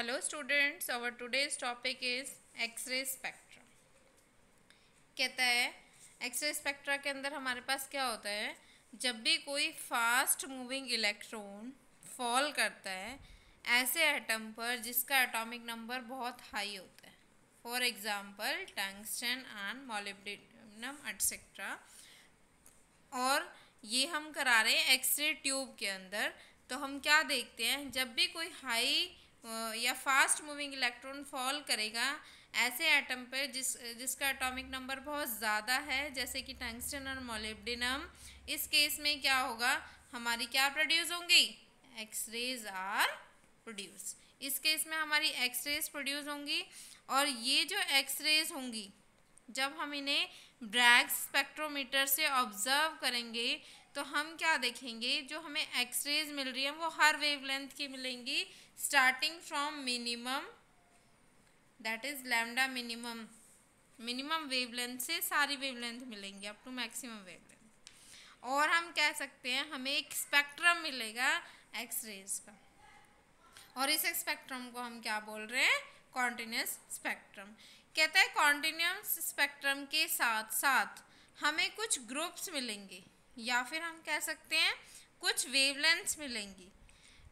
Hello students, our today's topic is X-ray spectrum। कहता है x ray spectra के अंदर हमारे पास क्या होता है, जब भी कोई फास्ट मूविंग इलेक्ट्रॉन फॉल करता है ऐसे एटम पर जिसका एटॉमिक नंबर बहुत हाई होता है, for example tungsten and molybdenum etcetera, और ये हम करा रहे हैं एक्सरे ट्यूब के अंदर। तो हम क्या देखते हैं, जब भी कोई हाई या फास्ट मूविंग इलेक्ट्रॉन फॉल करेगा ऐसे एटम पर जिसका एटॉमिक नंबर बहुत ज़्यादा है, जैसे कि टंगस्टन और मोलिब्डेनम, इस केस में क्या होगा, हमारी क्या प्रोड्यूस होंगी, एक्सरेज आर प्रोड्यूस। इस केस में हमारी एक्सरेज प्रोड्यूस होंगी, और ये जो एक्सरेज होंगी जब हम इन्हें ब्रैग स्पेक्ट्रोमीटर से ऑब्जर्व करेंगे तो हम क्या देखेंगे, जो हमें एक्सरेज मिल रही है वो हर वेवलेंथ की मिलेंगी, starting from minimum that is lambda minimum wavelength से सारी वेवलेंथ मिलेंगी अप टू मैक्सिमम वेवलेंथ। और हम कह सकते हैं हमें एक स्पेक्ट्रम मिलेगा एक्सरेज का, और इस स्पेक्ट्रम को हम क्या बोल रहे हैं, कॉन्टिन्यूस स्पेक्ट्रम। कहता है कॉन्टिन्यूस स्पेक्ट्रम के साथ साथ हमें कुछ ग्रुप्स मिलेंगे, या फिर हम कह सकते हैं कुछ वेवलेंथ्स मिलेंगी।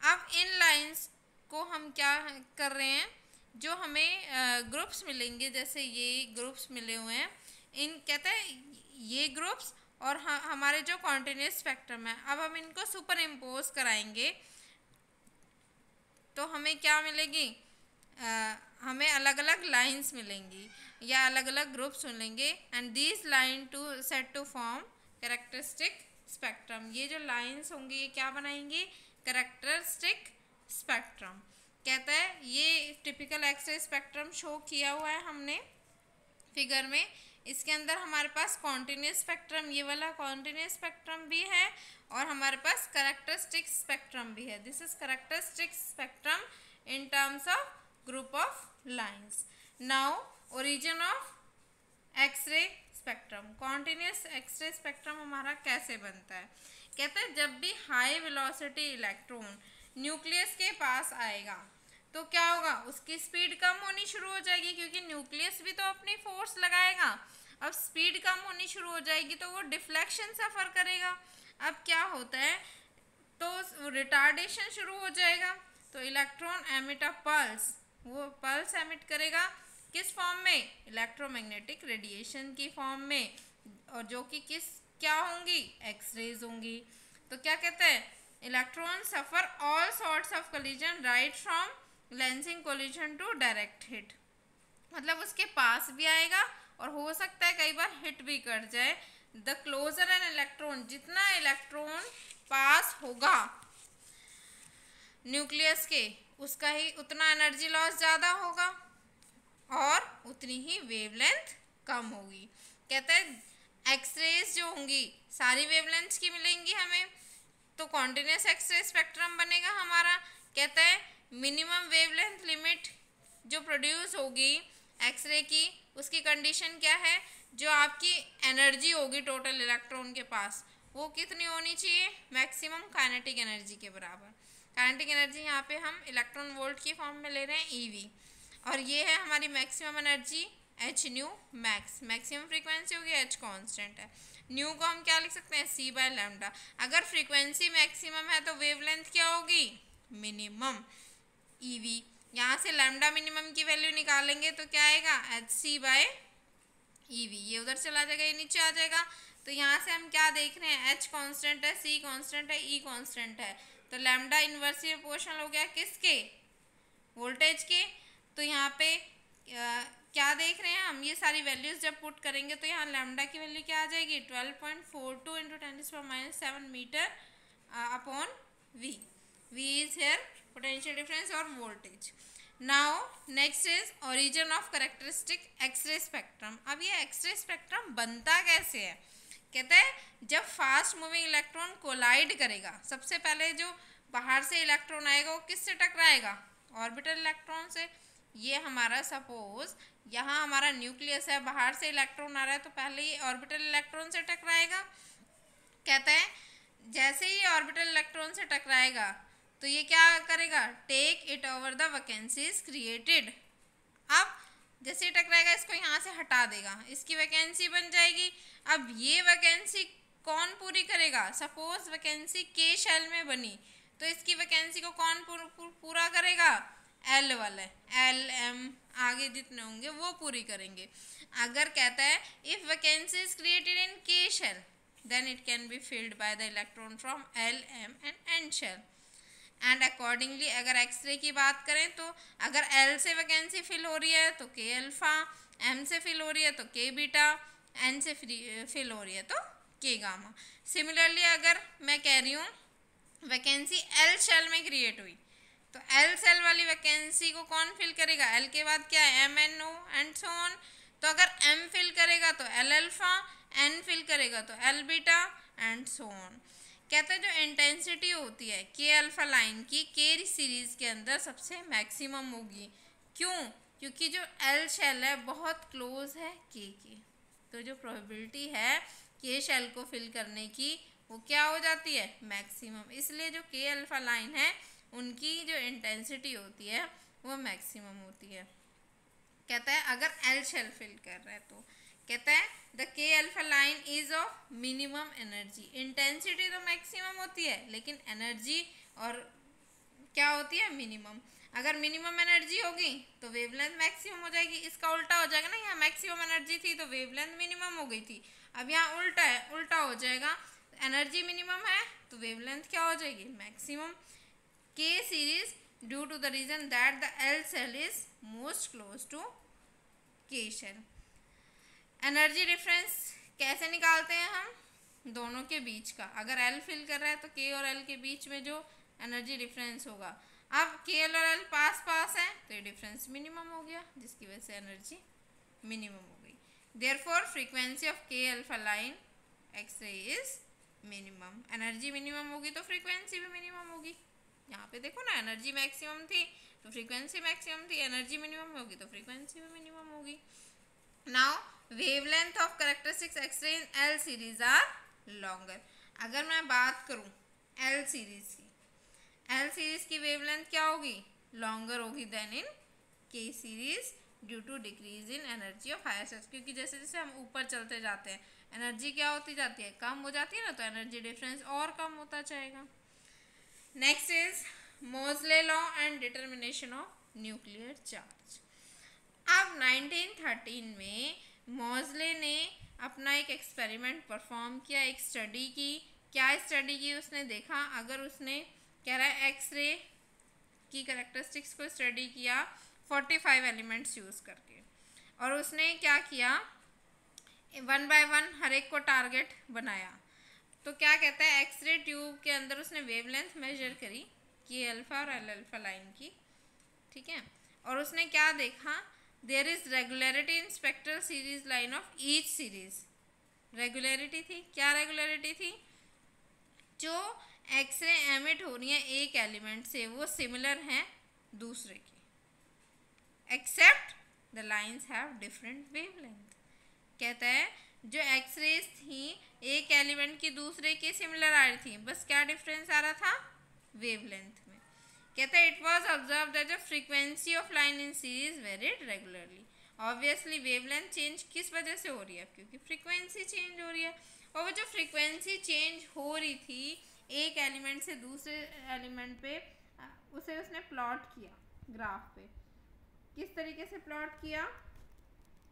अब इन लाइंस को हम क्या कर रहे हैं, जो हमें ग्रुप्स मिलेंगे, जैसे ये ग्रुप्स मिले हुए हैं, इन कहते हैं ये ग्रुप्स और हमारे जो कॉन्टिन्यूस स्पेक्ट्रम है, अब हम इनको सुपर इम्पोज कराएंगे तो हमें क्या मिलेगी, हमें अलग अलग लाइंस मिलेंगी या अलग अलग ग्रुप्स मिलेंगे, and this line to set to form characteristic spectrum. ये जो लाइंस होंगी ये क्या बनाएंगी, कैरेक्टरिस्टिक स्पेक्ट्रम। कहता है ये टिपिकल एक्सरे स्पेक्ट्रम शो किया हुआ है हमने फिगर में। इसके अंदर हमारे पास कॉन्टिन्यूस स्पेक्ट्रम, ये वाला कॉन्टिन्यूस स्पेक्ट्रम भी है, और हमारे पास कैरेक्टरिस्टिक स्पेक्ट्रम भी है। This is characteristic spectrum in terms of group of lines. Now origin of X-ray spectrum, continuous X-ray spectrum हमारा कैसे बनता है। कहते हैं जब भी हाई वेलोसिटी इलेक्ट्रॉन न्यूक्लियस के पास आएगा तो क्या होगा, उसकी स्पीड कम होनी शुरू हो जाएगी, क्योंकि न्यूक्लियस भी तो अपनी फोर्स लगाएगा। अब स्पीड कम होनी शुरू हो जाएगी तो वो डिफ्लेक्शन सफ़र करेगा। अब क्या होता है, तो रिटार्डेशन शुरू हो जाएगा, तो इलेक्ट्रॉन एमिट अ पल्स, वो पल्स एमिट करेगा किस फॉर्म में, इलेक्ट्रोमैग्नेटिक रेडिएशन की फॉर्म में, और जो कि क्या होंगी, एक्सरेज होंगी। तो क्या कहते हैं, electron suffer all sorts of collision right from glancing collision to direct hit, मतलब उसके पास भी आएगा और हो सकता है कई बार हिट भी कर जाए। द क्लोजर एन इलेक्ट्रॉन, जितना इलेक्ट्रॉन पास होगा न्यूक्लियस के, उसका ही उतना एनर्जी लॉस ज़्यादा होगा और उतनी ही वेवलेंथ कम होगी। कहते हैं एक्सरेज जो होंगी सारी वेवलेंथ्स की मिलेंगी हमें, तो कॉन्टिन्यूस एक्सरे स्पेक्ट्रम बनेगा हमारा। कहता है मिनिमम वेवलेंथ लिमिट जो प्रोड्यूस होगी एक्सरे की, उसकी कंडीशन क्या है, जो आपकी एनर्जी होगी टोटल इलेक्ट्रॉन के पास वो कितनी होनी चाहिए, मैक्सिमम काइनेटिक एनर्जी के बराबर। काइनेटिक एनर्जी यहाँ पे हम इलेक्ट्रॉन वोल्ट की फॉर्म में ले रहे हैं, ईवी, और ये है हमारी maximum energy H new max. Maximum frequency होगी, एच कांस्टेंट है, न्यू को हम क्या लिख सकते हैं, सी बाय लैम्डा। अगर फ्रीक्वेंसी मैक्सिमम है तो वेवलेंथ क्या होगी, मिनिमम, ईवी। यहाँ से लैम्डा मिनिमम की वैल्यू निकालेंगे तो क्या आएगा, एच सी बाय ईवी। ये उधर चला जाएगा, ये नीचे आ जाएगा। तो यहाँ से हम क्या देख रहे हैं, एच कांस्टेंट है, सी कांस्टेंट है, ई कांस्टेंट है, तो लैम्डा इन्वर्सली प्रोपोर्शनल हो गया किसके, वोल्टेज के। तो यहाँ पे क्या देख रहे हैं हम, ये सारी वैल्यूज जब पुट करेंगे तो यहाँ लैम्डा की वैल्यू क्या आ जाएगी, 12.42 into 10⁻⁷ metre upon V. V is here potential difference और voltage. Now next is origin of characteristic X-ray spectrum. अब ये एक्सरे स्पेक्ट्रम बनता कैसे है, कहते हैं जब फास्ट मूविंग इलेक्ट्रॉन कोलाइड करेगा, सबसे पहले जो बाहर से इलेक्ट्रॉन आएगा वो किससे टकराएगा, ऑर्बिटल इलेक्ट्रॉन से। ये हमारा सपोज यहाँ हमारा न्यूक्लियस है, बाहर से इलेक्ट्रॉन आ रहा है तो पहले ही ऑर्बिटल इलेक्ट्रॉन से टकराएगा। कहता है जैसे ही ऑर्बिटल इलेक्ट्रॉन से टकराएगा तो ये क्या करेगा, take it over the vacancies created. अब जैसे टकराएगा इसको यहाँ से हटा देगा, इसकी वैकेंसी बन जाएगी। अब ये वैकेंसी कौन पूरी करेगा, सपोज वैकेंसी के शेल में बनी तो इसकी वैकेंसी को कौन पूरा करेगा, एल वाले, एल एम आगे जितने होंगे वो पूरी करेंगे। अगर कहता है if vacancy is created in K shell then it can be filled by the electron from L M and N shell. And accordingly अगर एक्सरे की बात करें तो अगर एल से वैकेंसी फिल हो रही है तो के अल्फा, एम से फिल हो रही है तो के बीटा, एन से फिल हो रही है तो के गामा। सिमिलरली अगर मैं कह रही हूँ वैकेंसी एल शेल में क्रिएट हुई तो एल सेल वाली वैकेंसी को कौन फिल करेगा, एल के बाद क्या है, M N O and so on. तो अगर एम फिल करेगा तो एल अल्फा, एन फिल करेगा तो L beta and so on. कहते हैं जो इंटेंसिटी होती है के अल्फा लाइन की के सीरीज के अंदर सबसे मैक्सिमम होगी। क्यों, क्योंकि जो एल शेल है बहुत क्लोज है के की, तो जो प्रोबेबिलिटी है के शेल को फिल करने की वो क्या हो जाती है, मैक्सिमम। इसलिए जो के अल्फा लाइन है उनकी जो इंटेंसिटी होती है वो मैक्सिमम होती है। कहता है अगर एल शेल फिल कर रहा है तो कहता है द के alpha line is of minimum energy. Intensity तो मैक्सिमम होती है लेकिन एनर्जी और क्या होती है, मिनिमम। अगर मिनिमम एनर्जी होगी तो वेवलेंथ मैक्सिमम हो जाएगी। इसका उल्टा हो जाएगा ना, यहाँ मैक्सिमम एनर्जी थी तो वेवलेंथ मिनिमम हो गई थी, अब यहाँ उल्टा है, उल्टा हो जाएगा। एनर्जी मिनिमम है तो वेवलेंथ क्या हो जाएगी, maximum. K series due to the reason that the L shell is most close to K shell. Energy difference कैसे निकालते हैं हम, दोनों के बीच का। अगर एल फिल कर रहा है तो के और एल के बीच में जो एनर्जी डिफरेंस होगा, अब के एल और एल पास पास है तो ये डिफरेंस मिनिमम हो गया, जिसकी वजह से एनर्जी मिनिमम हो गई। Therefore frequency of K alpha line X-ray is minimum. Energy minimum होगी तो फ्रीक्वेंसी भी मिनिमम होगी। यहाँ पे देखो ना, एनर्जी मैक्सिमम थी तो फ्रीक्वेंसी मैक्सिमम थी, एनर्जी मिनिमम होगी तो फ्रीक्वेंसी भी मिनिमम होगी। Now wavelength of characteristics X-ray in L series are longer. अगर मैं बात करूँ एल सीरीज की, एल सीरीज की वेवलेंथ क्या होगी, लॉन्गर होगी then in K series due to decrease in energy of higher shells. क्योंकि जैसे जैसे हम ऊपर चलते जाते हैं एनर्जी क्या होती जाती है, कम हो जाती है ना, तो एनर्जी डिफरेंस और कम होता जाएगा। नेक्स्ट इज मोजले law and determination of nuclear charge. अब 1913 में मोजले ने अपना एक एक्सपेरिमेंट परफॉर्म किया, एक स्टडी की। क्या स्टडी की, उसने देखा अगर उसने कह रहा है एक्सरे की कैरेक्टरिस्टिक्स को स्टडी किया 45 एलिमेंट्स यूज़ करके, और उसने क्या किया, 1 बाय 1 हर एक को टारगेट बनाया। तो क्या कहता है, एक्सरे ट्यूब के अंदर उसने वेवलेंथ मेजर करी के अल्फा और एल अल्फा लाइन की, ठीक है। और उसने क्या देखा, there is regularity in spectral series line of each series. Regularity थी, क्या रेगुलरिटी थी, जो एक्सरे एमिट हो रही है एक एलिमेंट से वो सिमिलर हैं दूसरे की, except the lines have different wavelength. कहता है जो एक्सरेज थी एक एलिमेंट की दूसरे के सिमिलर आ रही थी, बस क्या डिफरेंस आ रहा था, वेवलेंथ में। कहता है it was observe that the frequency of line in series varied regularly. Obviously wavelength change किस वजह से हो रही है, क्योंकि फ्रीक्वेंसी चेंज हो रही है। और वो जो फ्रीक्वेंसी चेंज हो रही थी एक एलिमेंट से दूसरे एलिमेंट पे, उसे उसने प्लॉट किया ग्राफ पे। किस तरीके से प्लॉट किया,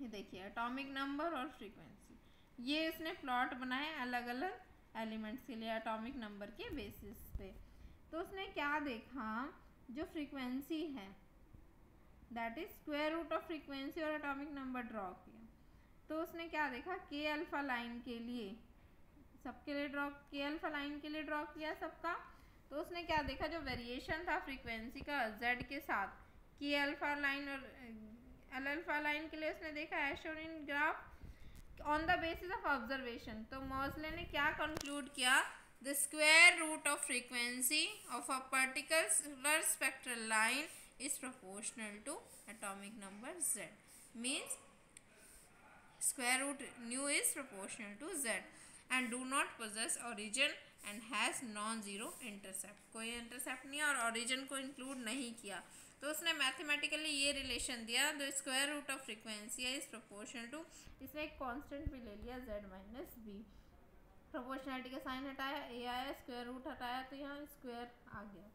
ये देखिए, एटॉमिक नंबर और फ्रीक्वेंसी, ये उसने प्लॉट बनाए अलग अलग एलिमेंट्स के लिए एटॉमिक नंबर के बेसिस पे। तो उसने क्या देखा, जो फ्रीक्वेंसी है that is square root of frequency और एटॉमिक नंबर ड्रॉ किया। तो उसने क्या देखा, के अल्फा लाइन के लिए सबके लिए ड्रॉ, के अल्फा लाइन के लिए ड्रॉ किया सबका। तो उसने क्या देखा, जो वेरिएशन था फ्रीक्वेंसी का जेड के साथ, के अल्फा लाइन और एल अल्फा लाइन के लिए उसने देखा as shown in graph on the basis of observation. तो मोजले ने क्या कंक्लूड किया, the square root of frequency of a particular spectral line is proportional to atomic number z, means square root nu is proportional to z and do not possess origin and has non zero intercept, कोई intercept नहीं है और origin को include नहीं किया। तो उसने mathematically ये रिलेशन दिया, the square root of frequency है इज प्रोपोर्शनल टू, इसने एक कांस्टेंट भी ले लिया z माइनस बी, प्रोपोर्शनलिटी का साइन हटाया, ए आया, स्क्वायर रूट हटाया तो यहाँ स्क्वायर आ गया।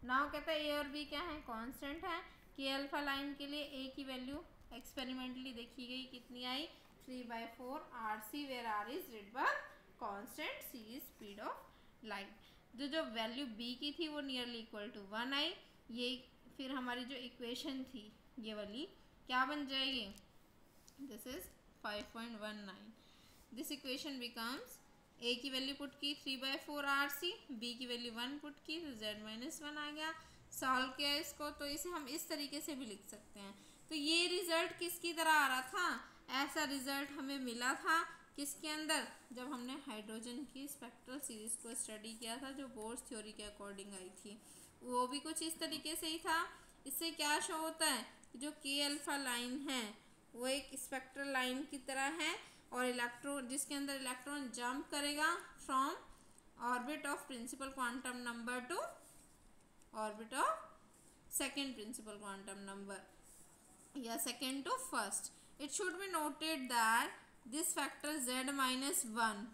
नाउ कहता है ए और बी क्या है, कांस्टेंट है। के अल्फा लाइन के लिए ए की वैल्यू एक्सपेरिमेंटली देखी गई कितनी आई, 3/4 RC, where R is Rydberg constant, C is speed of light. जो वैल्यू बी की थी वो नियरली इक्वल टू 1 आई। ये फिर हमारी जो इक्वेशन थी ये वाली क्या बन जाएगी, this is 5.19। This equation becomes, A की वैल्यू पुट की 3/4 RC, बी की वैल्यू 1 पुट की तो z माइनस 1 आ गया। सॉल्व किया इसको तो इसे हम इस तरीके से भी लिख सकते हैं। तो ये रिजल्ट किसकी तरह आ रहा था, ऐसा रिजल्ट हमें मिला था किसके अंदर, जब हमने हाइड्रोजन की स्पेक्ट्रल सीरीज को स्टडी किया था जो बोर्स थ्योरी के अकॉर्डिंग आई थी, वो भी कुछ इस तरीके से ही था। इससे क्या शो होता है, जो के अल्फा लाइन है वो एक स्पेक्ट्रल लाइन की तरह है और इलेक्ट्रॉन, जिसके अंदर इलेक्ट्रॉन जंप करेगा from orbit of principal quantum number to orbit of second principal quantum number या second to first. It should be noted that this factor z minus 1,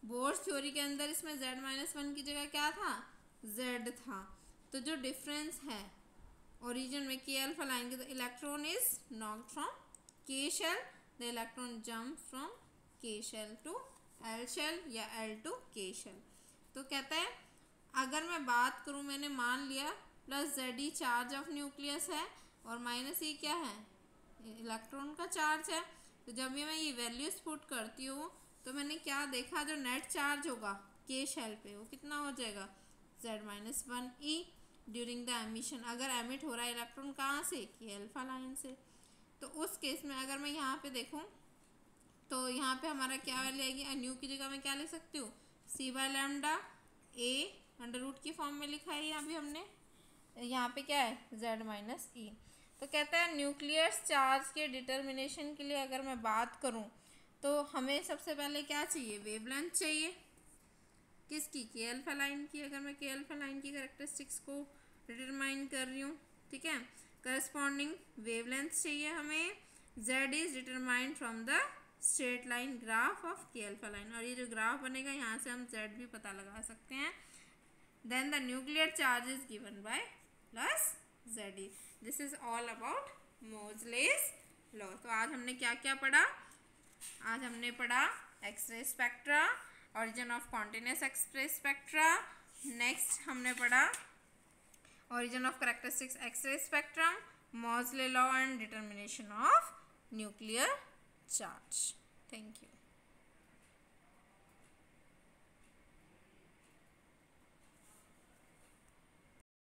Bohr's theory के अंदर इसमें z माइनस 1 की जगह क्या था, z था। तो जो डिफरेंस है ओरिजिन में के अल्फा लाइन की, तो electron is knocked from K shell, the electron jump from K shell to L shell या एल टू के शेल। तो कहता है अगर मैं बात करूं, मैंने मान लिया plus Ze charge of nucleus है और माइनस E क्या है, इलेक्ट्रॉन का चार्ज है। तो जब ये मैं ये वैल्यूज पुट करती हूँ तो मैंने क्या देखा, जो नेट चार्ज होगा के शेल पे वो कितना हो जाएगा, Z minus 1E during the emission. अगर एमिट हो रहा है इलेक्ट्रॉन कहाँ से, के अल्फा लाइन से। तो उस केस में अगर मैं यहाँ पे देखूँ तो यहाँ पे हमारा क्या वैल्यू आएगी, न्यू की जगह मैं क्या लिख सकती हूँ, c/λ, a अंडर रूट की फॉर्म में लिखा है यहाँ भी हमने, यहाँ पे क्या है z माइनस ई। तो कहता है न्यूक्लियर चार्ज के डिटर्मिनेशन के लिए अगर मैं बात करूँ तो हमें सबसे पहले क्या चाहिए, वेवलेंथ चाहिए, किसकी, के अल्फा लाइन की। अगर मैं के अल्फा लाइन की कैरेक्टरिस्टिक्स को डिटरमाइन कर रही हूँ, ठीक है, करस्पॉन्डिंग वेवलेंथ चाहिए हमें। z is determined from the straight line graph of K alpha line, और ये जो ग्राफ बनेगा यहाँ से हम z भी पता लगा सकते हैं। Then the nuclear charge is given by plus Ze। This is all about Moseley's law. तो आज हमने क्या क्या पढ़ा, आज हमने पढ़ा X-ray spectra, origin of continuous X-ray spectra, next हमने पढ़ा origin of characteristics X-ray spectrum, Moseley law and determination of nuclear charge. Thank you.